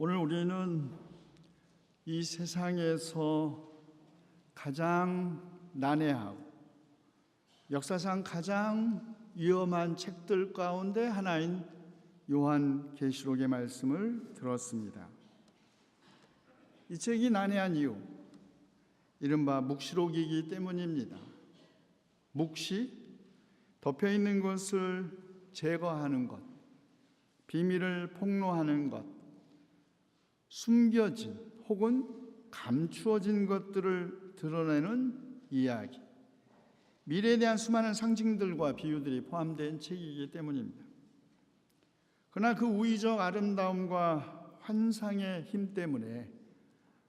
오늘 우리는 이 세상에서 가장 난해하고 역사상 가장 위험한 책들 가운데 하나인 요한계시록의 말씀을 들었습니다. 이 책이 난해한 이유, 이른바 묵시록이기 때문입니다. 묵시, 덮여있는 것을 제거하는 것, 비밀을 폭로하는 것, 숨겨진 혹은 감추어진 것들을 드러내는 이야기, 미래에 대한 수많은 상징들과 비유들이 포함된 책이기 때문입니다. 그러나 그 우의적 아름다움과 환상의 힘 때문에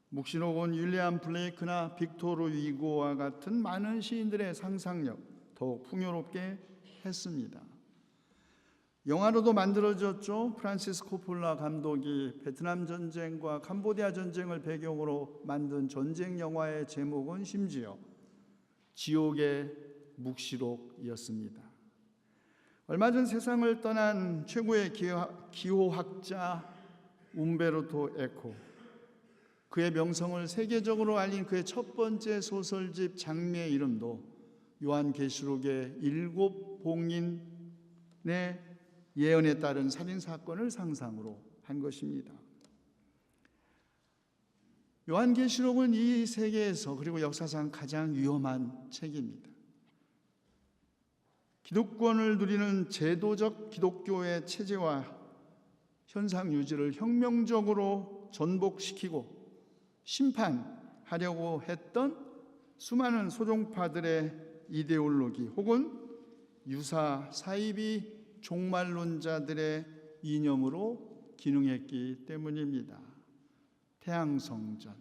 묵시록은 윌리엄 블레이크나 빅토르 위고와 같은 많은 시인들의 상상력 더욱 풍요롭게 했습니다. 영화로도 만들어졌죠. 프란시스 코폴라 감독이 베트남 전쟁과 캄보디아 전쟁을 배경으로 만든 전쟁 영화의 제목은 심지어 지옥의 묵시록이었습니다. 얼마 전 세상을 떠난 최고의 기호학자 움베르토 에코, 그의 명성을 세계적으로 알린 그의 첫 번째 소설집 장미의 이름도 요한계시록의 7 봉인의 예언에 따른 살인사건을 상상으로 한 것입니다. 요한계시록은 이 세계에서 그리고 역사상 가장 위험한 책입니다. 기득권을 누리는 제도적 기독교의 체제와 현상 유지를 혁명적으로 전복시키고 심판하려고 했던 수많은 소종파들의 이데올로기 혹은 유사 사이비 종말론자들의 이념으로 기능했기 때문입니다. 태양성전,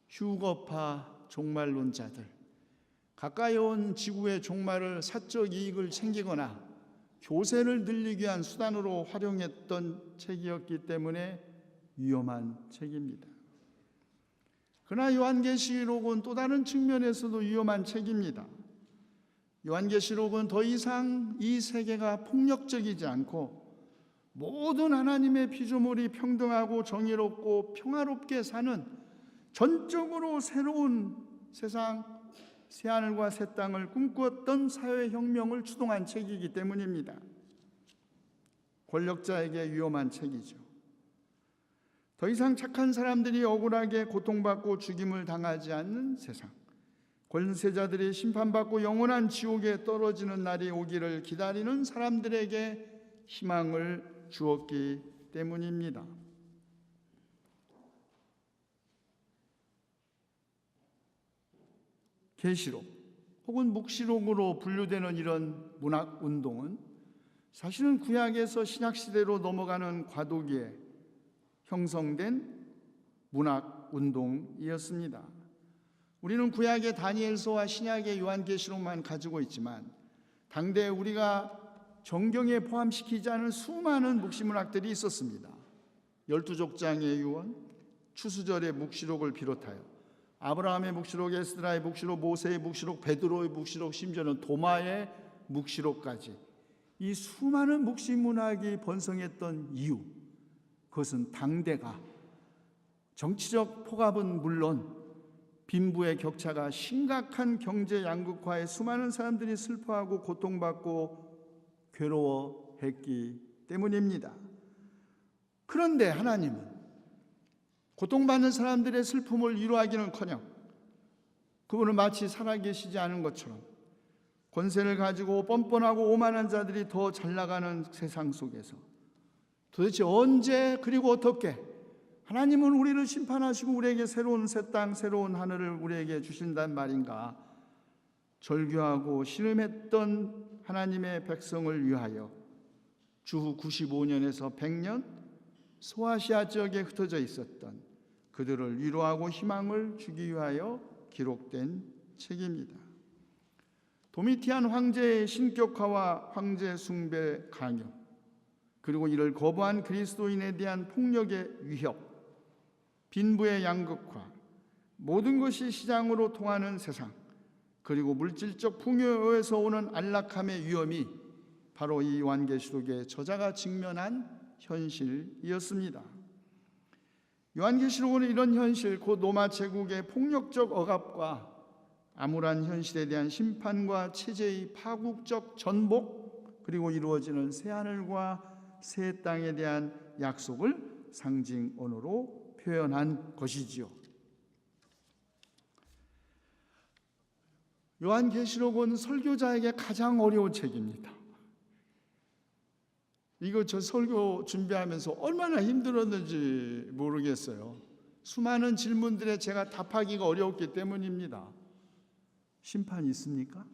휴거파 종말론자들, 가까이 온 지구의 종말을 사적 이익을 챙기거나 교세를 늘리기 위한 수단으로 활용했던 책이었기 때문에 위험한 책입니다. 그러나 요한계시록은 또 다른 측면에서도 위험한 책입니다. 요한계시록은 더 이상 이 세계가 폭력적이지 않고 모든 하나님의 피조물이 평등하고 정의롭고 평화롭게 사는 전적으로 새로운 세상, 새하늘과 새 땅을 꿈꾸었던 사회혁명을 추동한 책이기 때문입니다. 권력자에게 위험한 책이죠. 더 이상 착한 사람들이 억울하게 고통받고 죽임을 당하지 않는 세상, 권세자들이 심판받고 영원한 지옥에 떨어지는 날이 오기를 기다리는 사람들에게 희망을 주었기 때문입니다. 계시록 혹은 묵시록으로 분류되는 이런 문학운동은 사실은 구약에서 신약시대로 넘어가는 과도기에 형성된 문학운동이었습니다. 우리는 구약의 다니엘서와 신약의 요한계시록만 가지고 있지만 당대 우리가 정경에 포함시키지 않은 수많은 묵시문학들이 있었습니다. 12족장의 유언, 추수절의 묵시록을 비롯하여 아브라함의 묵시록, 에스드라의 묵시록, 모세의 묵시록, 베드로의 묵시록, 심지어는 도마의 묵시록까지 이 수많은 묵시문학이 번성했던 이유, 그것은 당대가 정치적 포갑은 물론 빈부의 격차가 심각한 경제 양극화에 수많은 사람들이 슬퍼하고 고통받고 괴로워했기 때문입니다. 그런데 하나님은 고통받는 사람들의 슬픔을 위로하기는커녕 그분은 마치 살아계시지 않은 것처럼 권세를 가지고 뻔뻔하고 오만한 자들이 더 잘나가는 세상 속에서 도대체 언제 그리고 어떻게 하나님은 우리를 심판하시고 우리에게 새로운 새 땅, 새로운 하늘을 우리에게 주신단 말인가? 절규하고 신음했던 하나님의 백성을 위하여 주후 95년에서 100년 소아시아 지역에 흩어져 있었던 그들을 위로하고 희망을 주기 위하여 기록된 책입니다. 도미티안 황제의 신격화와 황제 숭배 강요, 그리고 이를 거부한 그리스도인에 대한 폭력의 위협, 빈부의 양극화, 모든 것이 시장으로 통하는 세상, 그리고 물질적 풍요에서 오는 안락함의 위험이 바로 이 요한계시록의 저자가 직면한 현실이었습니다. 요한계시록은 이런 현실, 곧 로마 제국의 폭력적 억압과 암울한 현실에 대한 심판과 체제의 파국적 전복, 그리고 이루어지는 새하늘과 새 땅에 대한 약속을 상징 언어로 표현한 것이지요. 요한계시록은 설교자에게 가장 어려운 책입니다. 이거 저 설교 준비하면서 얼마나 힘들었는지 모르겠어요. 수많은 질문들에 제가 답하기가 어려웠기 때문입니다. 심판이 있습니까?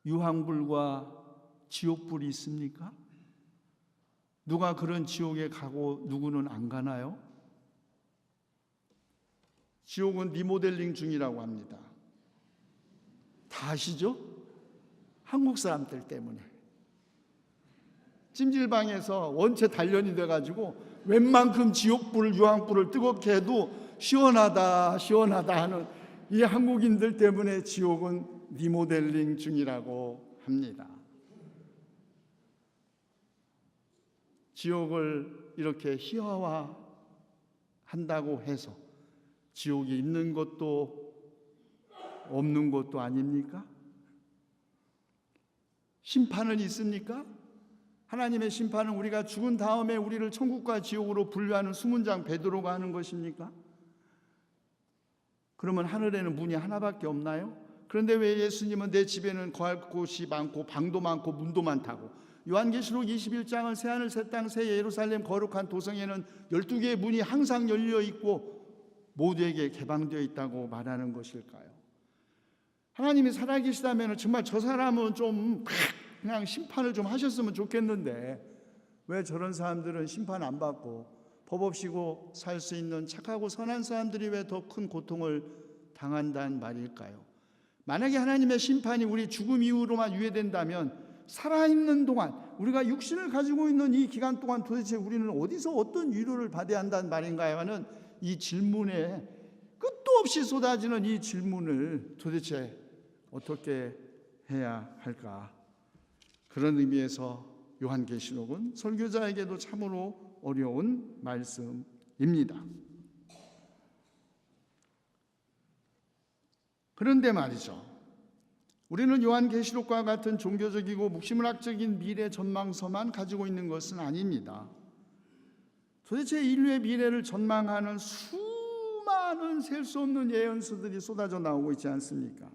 유황불과 지옥불이 있습니까? 누가 그런 지옥에 가고 누구는 안 가나요? 지옥은 리모델링 중이라고 합니다. 다 아시죠? 한국 사람들 때문에. 찜질방에서 원체 단련이 돼가지고 웬만큼 지옥불, 유황불을 뜨겁게 해도 시원하다 하는 이 한국인들 때문에 지옥은 리모델링 중이라고 합니다. 지옥을 이렇게 희화화한다고 해서 지옥이 있는 것도 없는 것도 아닙니까? 심판은 있습니까? 하나님의 심판은 우리가 죽은 다음에 우리를 천국과 지옥으로 분류하는 수문장 베드로가 하는 것입니까? 그러면 하늘에는 문이 하나밖에 없나요? 그런데 왜 예수님은 내 집에는 거할 곳이 많고 방도 많고 문도 많다고, 요한계시록 21장은 새하늘 새 땅 새 예루살렘 거룩한 도성에는 12개의 문이 항상 열려 있고 모두에게 개방되어 있다고 말하는 것일까요? 하나님이 살아계시다면 정말 저 사람은 좀 그냥 심판을 좀 하셨으면 좋겠는데 왜 저런 사람들은 심판 안 받고 법 없이고 살 수 있는 착하고 선한 사람들이 왜 더 큰 고통을 당한다는 말일까요? 만약에 하나님의 심판이 우리 죽음 이후로만 유예된다면 살아있는 동안, 우리가 육신을 가지고 있는 이 기간 동안 도대체 우리는 어디서 어떤 위로를 받아야 한다는 말인가요? 하는 이 질문에 끝도 없이 쏟아지는 이 질문을 도대체 어떻게 해야 할까? 그런 의미에서 요한계시록은 설교자에게도 참으로 어려운 말씀입니다. 그런데 말이죠, 우리는 요한계시록과 같은 종교적이고 묵시문학적인 미래 전망서만 가지고 있는 것은 아닙니다. 도대체 인류의 미래를 전망하는 수많은 셀 수 없는 예언서들이 쏟아져 나오고 있지 않습니까?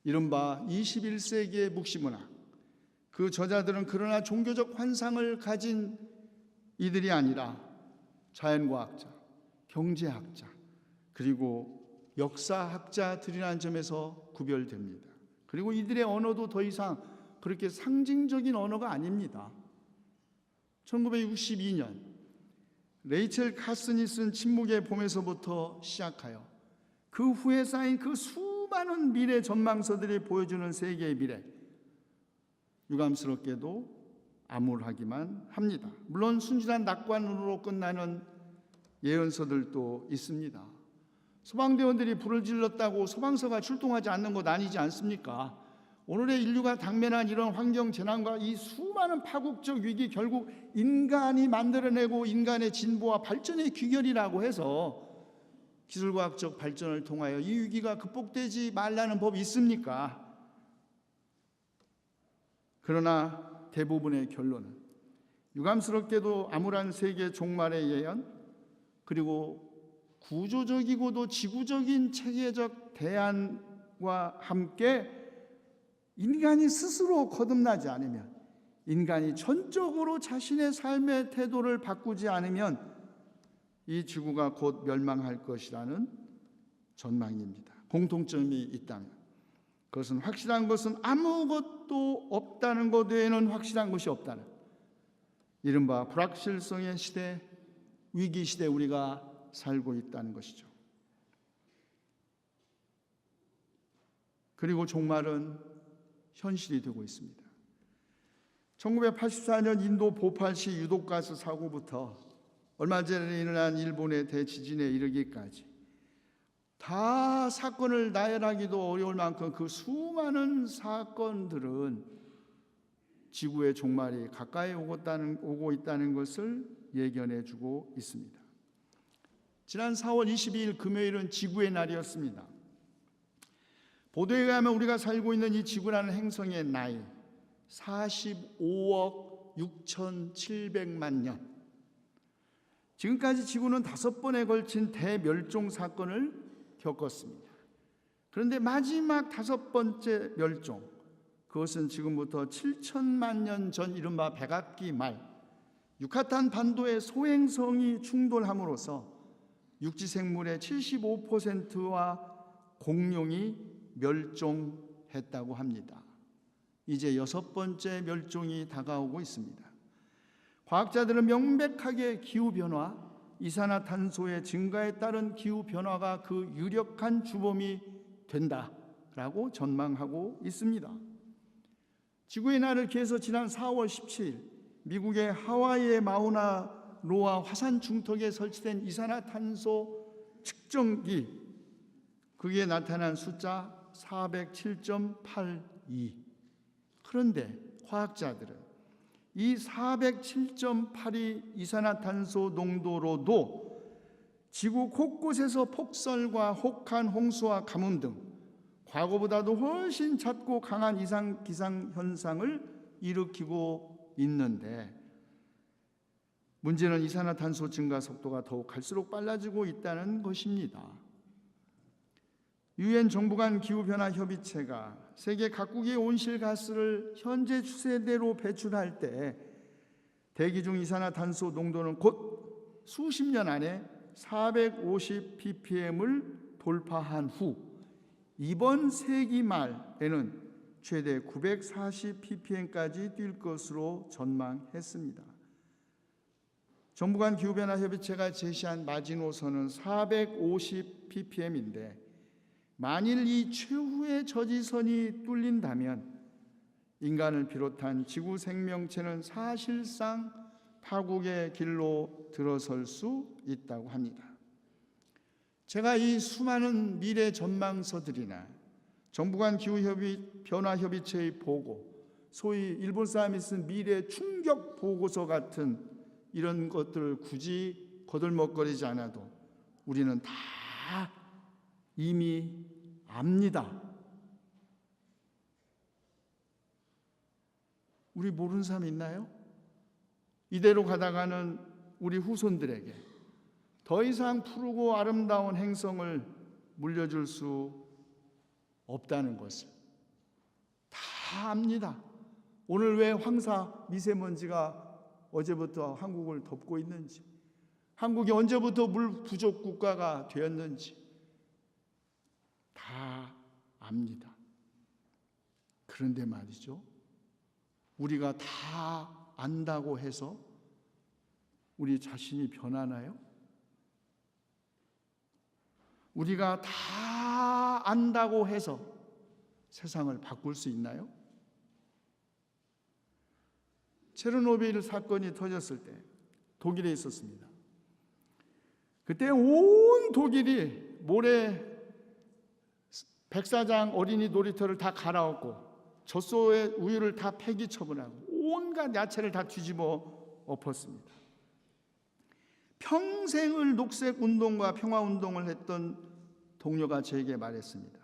이른바 21세기의 묵시문학, 그 저자들은 그러나 종교적 환상을 가진 이들이 아니라 자연과학자, 경제학자, 그리고 역사학자들이라는 점에서 구별됩니다. 그리고 이들의 언어도 더 이상 그렇게 상징적인 언어가 아닙니다. 1962년 레이첼 카슨이 쓴 침묵의 봄에서부터 시작하여 그 후에 쌓인 그 수많은 미래 전망서들이 보여주는 세계의 미래, 유감스럽게도 암울하기만 합니다. 물론 순진한 낙관으로 끝나는 예언서들도 있습니다. 소방대원들이 불을 질렀다고 소방서가 출동하지 않는 것 아니지 않습니까? 오늘의 인류가 당면한 이런 환경 재난과 이 수많은 파국적 위기, 결국 인간이 만들어내고 인간의 진보와 발전의 귀결이라고 해서 기술과학적 발전을 통하여 이 위기가 극복되지 말라는 법이 있습니까? 그러나 대부분의 결론은 유감스럽게도 암울한 세계 종말의 예언, 그리고 구조적이고도 지구적인 체계적 대안과 함께 인간이 스스로 거듭나지 않으면, 인간이 전적으로 자신의 삶의 태도를 바꾸지 않으면 이 지구가 곧 멸망할 것이라는 전망입니다. 공통점이 있다면 그것은, 확실한 것은 아무것도 없다는 것 외에는 확실한 것이 없다는, 이른바 불확실성의 시대, 위기 시대 우리가 살고 있다는 것이죠. 그리고 종말은 현실이 되고 있습니다. 1984년 인도 보팔시 유독가스 사고부터 얼마 전에 일어난 일본의 대지진에 이르기까지 다 사건을 나열하기도 어려울 만큼 그 수많은 사건들은 지구의 종말이 가까이 오고 있다는 것을 예견해 주고 있습니다. 지난 4월 22일 금요일은 지구의 날이었습니다. 보도에 의하면 우리가 살고 있는 이 지구라는 행성의 나이 45억 6,700만 년. 지금까지 지구는 5번에 걸친 대멸종 사건을 겪었습니다. 그런데 마지막 5번째 멸종, 그것은 지금부터 7천만 년 전 이른바 백악기 말 유카탄 반도의 소행성이 충돌함으로써 육지 생물의 75%와 공룡이 멸종했다고 합니다. 이제 6번째 멸종이 다가오고 있습니다. 과학자들은 명백하게 기후변화, 이산화탄소의 증가에 따른 기후변화가 그 유력한 주범이 된다라고 전망하고 있습니다. 지구의 날을 기해서 지난 4월 17일 미국의 하와이의 마우나 로아 화산 중턱에 설치된 이산화탄소 측정기, 거기에 나타난 숫자 407.82. 그런데 과학자들은 이 407.8이 이산화탄소 농도로도 지구 곳곳에서 폭설과 혹한 홍수와 가뭄 등 과거보다도 훨씬 잦고 강한 이상 기상 현상을 일으키고 있는데, 문제는 이산화탄소 증가 속도가 더욱 갈수록 빨라지고 있다는 것입니다. 유엔 정부 간 기후변화 협의체가 세계 각국의 온실가스를 현재 추세대로 배출할 때 대기 중 이산화탄소 농도는 곧 수십 년 안에 450 ppm을 돌파한 후 이번 세기 말에는 최대 940 ppm까지 뛸 것으로 전망했습니다. 정부 간 기후변화 협의체가 제시한 마지노선은 450 ppm인데 만일 이 최후의 저지선이 뚫린다면 인간을 비롯한 지구 생명체는 사실상 파국의 길로 들어설 수 있다고 합니다. 제가 이 수많은 미래 전망서들이나 정부 간 기후변화협의체의 보고, 소위 일본 사람이 쓴 미래 충격 보고서 같은 이런 것들을 굳이 거들먹거리지 않아도 우리는 다 이미 압니다. 우리 모르는 사람 있나요? 이대로 가다가는 우리 후손들에게 더 이상 푸르고 아름다운 행성을 물려줄 수 없다는 것을 다 압니다. 오늘 왜 황사 미세먼지가 어제부터 한국을 덮고 있는지, 한국이 언제부터 물 부족 국가가 되었는지 다 압니다. 그런데 말이죠, 우리가 다 안다고 해서 우리 자신이 변하나요? 우리가 다 안다고 해서 세상을 바꿀 수 있나요? 체르노빌 사건이 터졌을 때 독일에 있었습니다. 그때 온 독일이 모래 백사장 어린이 놀이터를 다 갈아엎고 젖소의 우유를 다 폐기 처분하고 온갖 야채를 다 뒤집어 엎었습니다. 평생을 녹색운동과 평화운동을 했던 동료가 저에게 말했습니다.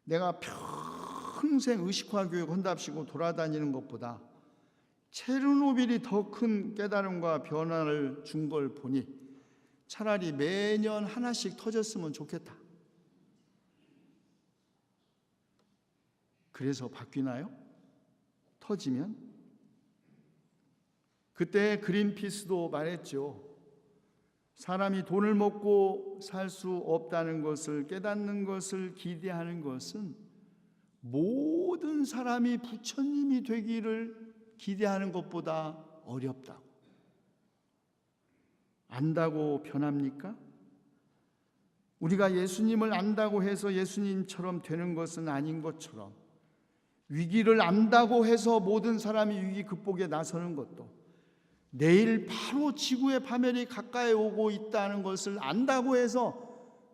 내가 평생 의식화교육 한답시고 돌아다니는 것보다 체르노빌이 더 큰 깨달음과 변화를 준 걸 보니 차라리 매년 하나씩 터졌으면 좋겠다. 그래서 바뀌나요? 터지면? 그때 그린피스도 말했죠. 사람이 돈을 먹고 살 수 없다는 것을 깨닫는 것을 기대하는 것은 모든 사람이 부처님이 되기를 기대하는 것보다 어렵다고. 안다고 변합니까? 우리가 예수님을 안다고 해서 예수님처럼 되는 것은 아닌 것처럼 위기를 안다고 해서 모든 사람이 위기 극복에 나서는 것도, 내일 바로 지구의 파멸이 가까이 오고 있다는 것을 안다고 해서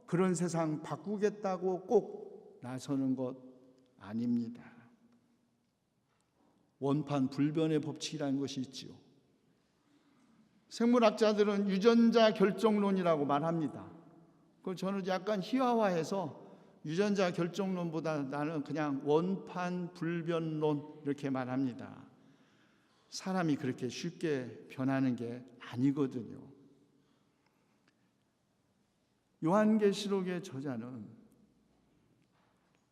그런 세상 바꾸겠다고 꼭 나서는 것 아닙니다. 원판 불변의 법칙이라는 것이 있지요. 생물학자들은 유전자 결정론이라고 말합니다. 그걸 저는 약간 희화화해서 유전자 결정론보다 나는 그냥 원판 불변론 이렇게 말합니다. 사람이 그렇게 쉽게 변하는 게 아니거든요. 요한계시록의 저자는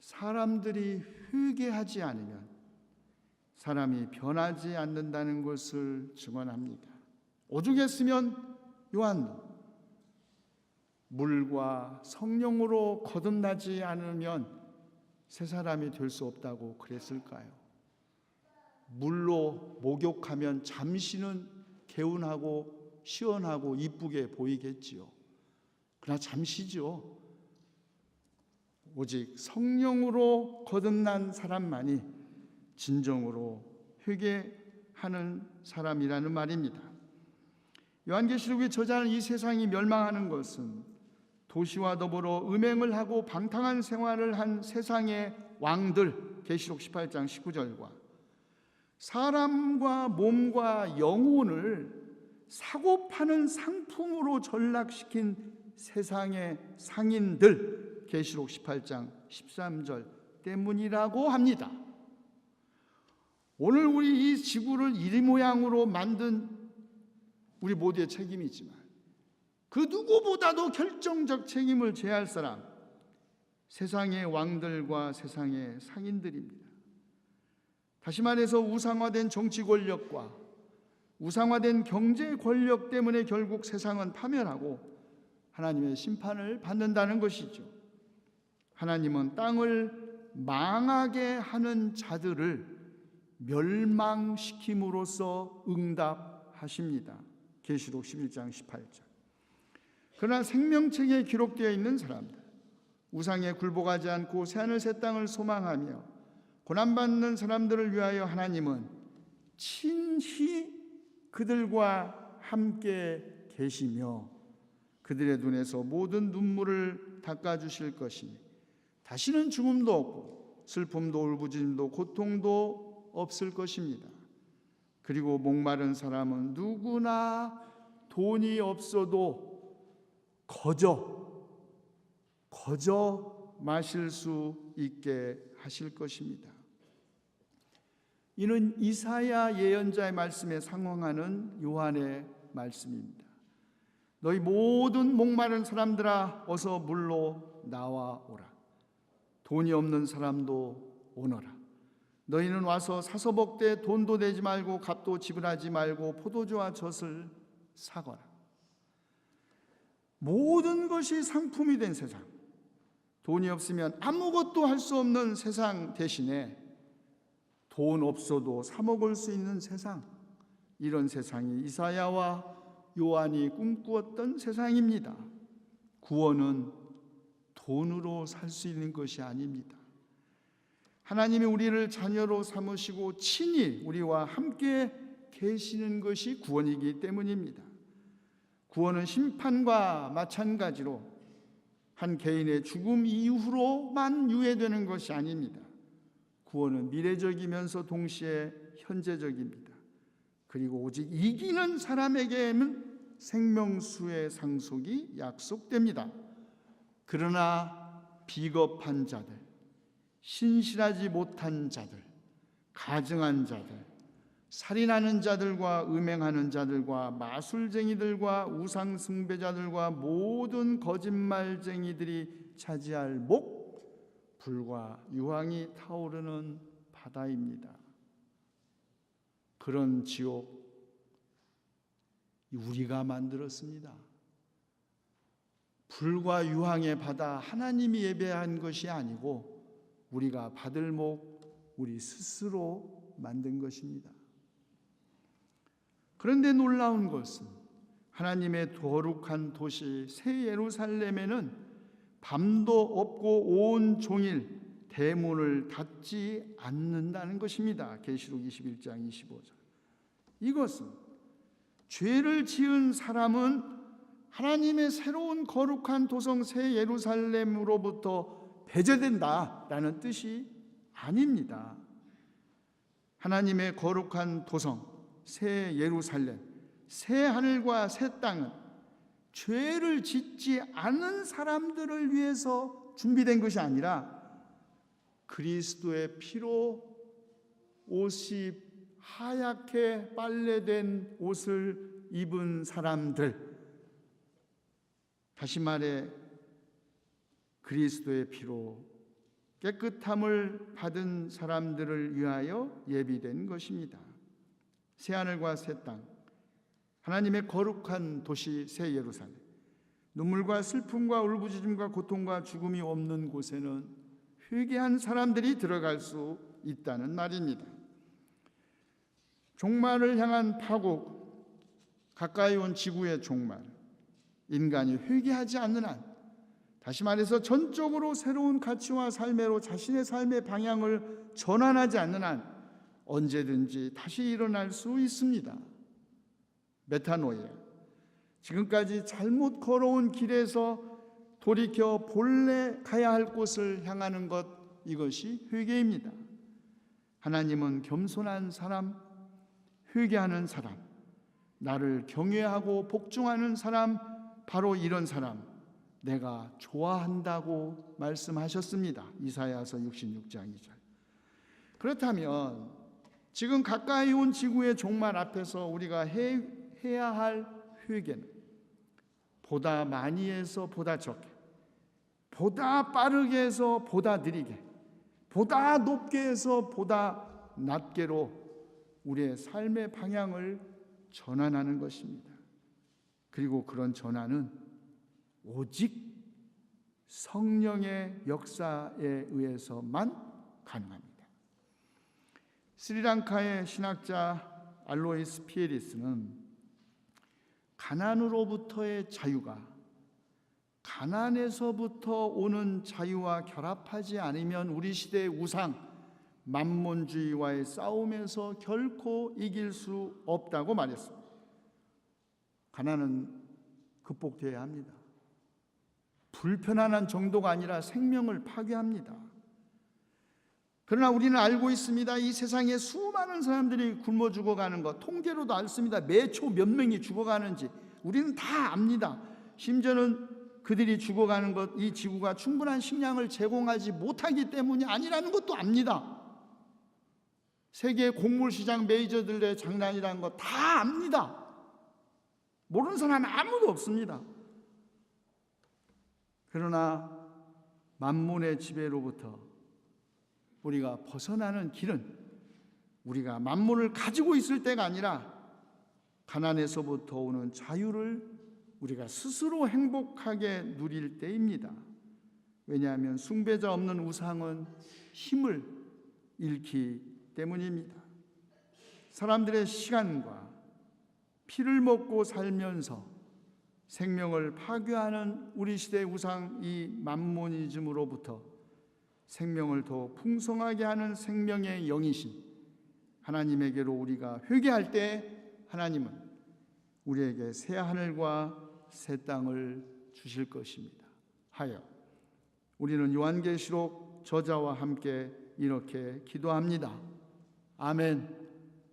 사람들이 회개하지 않으면 사람이 변하지 않는다는 것을 증언합니다. 오죽했으면 요한도 물과 성령으로 거듭나지 않으면 새 사람이 될 수 없다고 그랬을까요? 물로 목욕하면 잠시는 개운하고 시원하고 이쁘게 보이겠지요. 그러나 잠시죠. 오직 성령으로 거듭난 사람만이 진정으로 회개하는 사람이라는 말입니다. 요한계시록의 저자는 이 세상이 멸망하는 것은 도시와 더불어 음행을 하고 방탕한 생활을 한 세상의 왕들, 계시록 18장 19절과 사람과 몸과 영혼을 사고 파는 상품으로 전락시킨 세상의 상인들, 계시록 18장 13절 때문이라고 합니다. 오늘 우리 이 지구를 이 모양으로 만든 우리 모두의 책임이지만 그 누구보다도 결정적 책임을 져야 할 사람, 세상의 왕들과 세상의 상인들입니다. 다시 말해서 우상화된 정치 권력과 우상화된 경제 권력 때문에 결국 세상은 파멸하고 하나님의 심판을 받는다는 것이죠. 하나님은 땅을 망하게 하는 자들을 멸망시킴으로써 응답하십니다. 계시록 11장 18절. 그러나 생명책에 기록되어 있는 사람들, 우상에 굴복하지 않고 새하늘 새 땅을 소망하며 고난받는 사람들을 위하여 하나님은 친히 그들과 함께 계시며 그들의 눈에서 모든 눈물을 닦아주실 것이니 다시는 죽음도 없고 슬픔도 울부짖음도 고통도 없을 것입니다. 그리고 목마른 사람은 누구나 돈이 없어도 거저 마실 수 있게 하실 것입니다. 이는 이사야 예언자의 말씀에 상응하는 요한의 말씀입니다. 너희 모든 목마른 사람들아 어서 물로 나와오라. 돈이 없는 사람도 오너라. 너희는 와서 사서 먹되 돈도 내지 말고 값도 지불하지 말고 포도주와 젖을 사거라. 모든 것이 상품이 된 세상, 돈이 없으면 아무것도 할 수 없는 세상 대신에 돈 없어도 사 먹을 수 있는 세상, 이런 세상이 이사야와 요한이 꿈꾸었던 세상입니다. 구원은 돈으로 살 수 있는 것이 아닙니다. 하나님이 우리를 자녀로 삼으시고 친히 우리와 함께 계시는 것이 구원이기 때문입니다. 구원은 심판과 마찬가지로 한 개인의 죽음 이후로만 유예되는 것이 아닙니다. 구원은 미래적이면서 동시에 현재적입니다. 그리고 오직 이기는 사람에게는 생명수의 상속이 약속됩니다. 그러나 비겁한 자들, 신실하지 못한 자들, 가증한 자들, 살인하는 자들과 음행하는 자들과 마술쟁이들과 우상숭배자들과 모든 거짓말쟁이들이 차지할 목, 불과 유황이 타오르는 바다입니다. 그런 지옥 우리가 만들었습니다. 불과 유황의 바다, 하나님이 예배한 것이 아니고 우리가 받을 목, 우리 스스로 만든 것입니다. 그런데 놀라운 것은 하나님의 거룩한 도시 새 예루살렘에는 밤도 없고 온 종일 대문을 닫지 않는다는 것입니다. 계시록 21장 25절. 이것은 죄를 지은 사람은 하나님의 새로운 거룩한 도성 새 예루살렘으로부터 배제된다라는 뜻이 아닙니다. 하나님의 거룩한 도성 새 예루살렘, 새 하늘과 새 땅은 죄를 짓지 않은 사람들을 위해서 준비된 것이 아니라 그리스도의 피로 옷이 하얗게 빨래된 옷을 입은 사람들, 다시 말해 그리스도의 피로 깨끗함을 받은 사람들을 위하여 예비된 것입니다. 새하늘과 새 땅, 하나님의 거룩한 도시 새 예루살렘, 눈물과 슬픔과 울부짖음과 고통과 죽음이 없는 곳에는 회개한 사람들이 들어갈 수 있다는 말입니다. 종말을 향한 파국, 가까이 온 지구의 종말, 인간이 회개하지 않는 한, 다시 말해서 전적으로 새로운 가치와 삶으로 자신의 삶의 방향을 전환하지 않는 한 언제든지 다시 일어날 수 있습니다. 메타노이아, 지금까지 잘못 걸어온 길에서 돌이켜 본래 가야 할 곳을 향하는 것, 이것이 회개입니다. 하나님은 겸손한 사람, 회개하는 사람, 나를 경외하고 복종하는 사람, 바로 이런 사람 내가 좋아한다고 말씀하셨습니다. 이사야서 66장 2절. 그렇다면 지금 가까이 온 지구의 종말 앞에서 우리가 해야 할 회개는 보다 많이 해서 보다 적게, 보다 빠르게 해서 보다 느리게, 보다 높게 해서 보다 낮게로 우리의 삶의 방향을 전환하는 것입니다. 그리고 그런 전환은 오직 성령의 역사에 의해서만 가능합니다. 스리랑카의 신학자 알로이스 피에리스는 가난으로부터의 자유가 가난에서부터 오는 자유와 결합하지 않으면 우리 시대의 우상 만몬주의와의 싸움에서 결코 이길 수 없다고 말했습니다. 가난은 극복되어야 합니다. 불편한 정도가 아니라 생명을 파괴합니다. 그러나 우리는 알고 있습니다. 이 세상에 수많은 사람들이 굶어 죽어가는 것, 통계로도 알습니다. 매초 몇 명이 죽어가는지 우리는 다 압니다. 심지어는 그들이 죽어가는 것, 이 지구가 충분한 식량을 제공하지 못하기 때문이 아니라는 것도 압니다. 세계 곡물 시장 메이저들의 장난이라는 거 다 압니다. 모르는 사람 아무도 없습니다. 그러나 만몬의 지배로부터 우리가 벗어나는 길은 우리가 만몬을 가지고 있을 때가 아니라 가난에서부터 오는 자유를 우리가 스스로 행복하게 누릴 때입니다. 왜냐하면 숭배자 없는 우상은 힘을 잃기 때문입니다. 사람들의 시간과 피를 먹고 살면서 생명을 파괴하는 우리 시대의 우상, 이 만모니즘으로부터 생명을 더 풍성하게 하는 생명의 영이신 하나님에게로 우리가 회개할 때 하나님은 우리에게 새 하늘과 새 땅을 주실 것입니다. 하여 우리는 요한계시록 저자와 함께 이렇게 기도합니다. 아멘.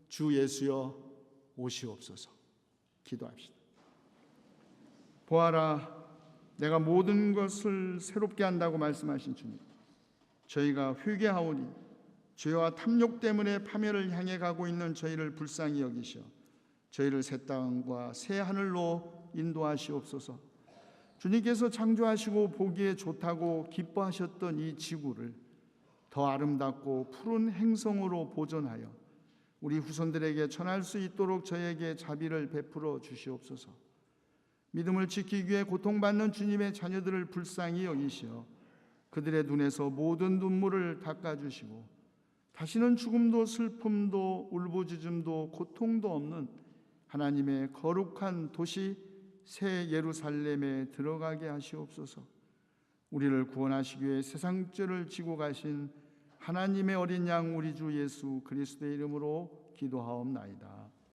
주 예수여 오시옵소서. 기도합시다. 보아라, 내가 모든 것을 새롭게 한다고 말씀하신 주님, 저희가 회개하오니 죄와 탐욕 때문에 파멸을 향해 가고 있는 저희를 불쌍히 여기시어 저희를 새 땅과 새 하늘로 인도하시옵소서. 주님께서 창조하시고 보기에 좋다고 기뻐하셨던 이 지구를 더 아름답고 푸른 행성으로 보존하여 우리 후손들에게 전할 수 있도록 저에게 자비를 베풀어 주시옵소서. 믿음을 지키기 위해 고통받는 주님의 자녀들을 불쌍히 여기시어 그들의 눈에서 모든 눈물을 닦아주시고 다시는 죽음도 슬픔도 울부짖음도 고통도 없는 하나님의 거룩한 도시 새 예루살렘에 들어가게 하시옵소서. 우리를 구원하시기 위해 세상 죄를 지고 가신 하나님의 어린 양 우리 주 예수 그리스도의 이름으로 기도하옵나이다.